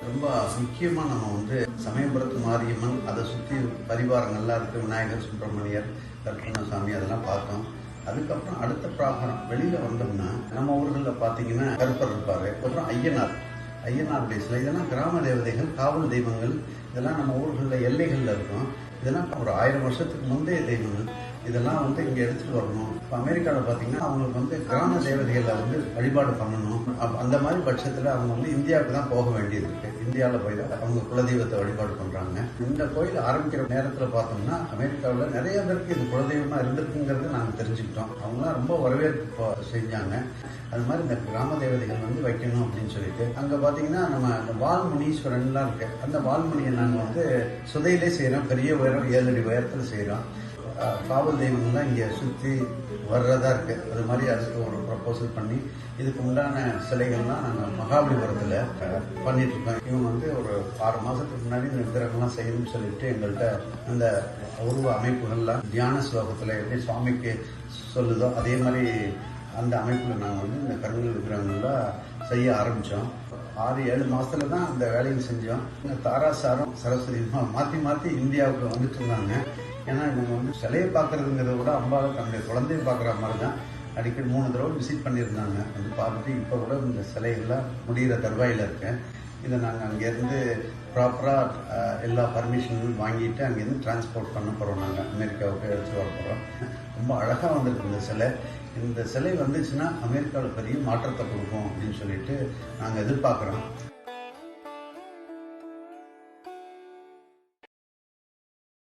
ரொம்ப முக்கியமாக நம்ம வந்து சமயபுரத்து மாரியம்மன், அதை சுற்றி பரிவாரங்கள்லாம் இருக்குது. விநாயகர், சுப்பிரமணியர், கருப்பண்ணசாமி அதெல்லாம் பார்த்தோம். அதுக்கப்புறம் அடுத்த பிராபரம் வெளியில் வந்தோம்னா நம்ம ஊர்களில் பார்த்தீங்கன்னா கருப்பர் இருப்பார். அப்புறம் ஐயனாருடைய சிலை, இதெல்லாம் கிராம தேவதைகள், காவல் தெய்வங்கள். இதெல்லாம் நம்ம ஊர்களில் எல்லைகளில் இருக்கும். இதெல்லாம் ஒரு 1000 வருஷத்துக்கு முந்தைய தெய்வங்கள். இதெல்லாம் வந்து இங்கே எடுத்துகிட்டு வரணும். இப்போ அமெரிக்காவில் பார்த்தீங்கன்னா அவங்களுக்கு வந்து கிராம தேவதைகளை வந்து வழிபாடு பண்ணணும். அந்த மாதிரி பட்சத்தில் அவங்க வந்து இந்தியாவுக்கு தான் போக வேண்டியது இருக்கு. இந்தியாவில் போய் தான் அவங்க குலதெய்வத்தை வழிபாடு பண்ணுறாங்க. இந்த கோயில் ஆரம்பிக்கிற நேரத்தில் பார்த்தோம்னா அமெரிக்காவில் நிறைய பேருக்கு இது குலதெய்வமாக இருந்திருக்குங்கிறது நாங்கள் தெரிஞ்சுக்கிட்டோம். அவங்களாம் ரொம்ப வரவேற்பு செஞ்சாங்க. அது மாதிரி இந்த கிராம தேவதைகள் வந்து வைக்கணும் அப்படின்னு சொல்லிட்டு அங்கே பார்த்தீங்கன்னா நம்ம அந்த வால்முனீஸ்வரன்லாம் இருக்கு. அந்த வால்முனியை நாங்கள் வந்து சுதையிலே செய்கிறோம். பெரிய உயரம் 7 அடி உயரத்தில் செய்கிறோம். காவல் தெய்வங்கள்லாம் இங்கே சுற்றி வர்றதா இருக்கு. அது மாதிரி அதுக்கு ஒரு ப்ரப்போசல் பண்ணி இதுக்கு உண்டான சிலைகள்லாம் நாங்கள் மகாபலிபுரத்தில் பண்ணிட்டு இருக்கோம். இவங்க வந்து ஒரு 6 மாதத்துக்கு முன்னாடி இந்த விக்கிரகம்லாம் செய்யணும்னு சொல்லிட்டு எங்கள்கிட்ட அந்த உருவ அமைப்புகள்லாம் தியான ஸ்லோகத்தில் எப்படி சுவாமிக்கு சொல்லுதோ அதே மாதிரி அந்த அமைப்பில் நாங்கள் வந்து இந்த கருங்கல் விக்கிரகங்கள்லாம் செய்ய ஆரம்பித்தோம். 6-7 மாதத்துல தான் அந்த வேலையை செஞ்சோம். இந்த தாராசாரம், சரஸ்வதி மாற்றி இந்தியாவுக்கு வந்துட்டு இருந்தாங்க. ஏன்னா இவங்க வந்து சிலையை பார்க்கறதுங்கிறத விட அம்பாவை தன்னுடைய குழந்தையை பார்க்குற மாதிரி தான் அடிக்கடி 3 தடவை விசிட் பண்ணியிருந்தாங்க. வந்து பார்த்துட்டு இப்போ கூட இந்த சிலைகள்லாம் முடிகிற தருவாயில் இருக்கேன். இதை நாங்கள் அங்கேருந்து ப்ராப்பராக எல்லா பர்மிஷனும் வாங்கிட்டு அங்கேருந்து டிரான்ஸ்போர்ட் பண்ண போகிறோம். நாங்கள் அமெரிக்காவுக்கு எடுத்து வர போகிறோம். ரொம்ப அழகாக வந்திருக்கு இந்த சிலை. இந்த சிலை வந்துச்சுன்னா அமெரிக்காவில் பெரிய மாற்றத்தை கொடுக்கும் அப்படின்னு சொல்லிட்டு நாங்கள் எதிர்பார்க்குறோம்.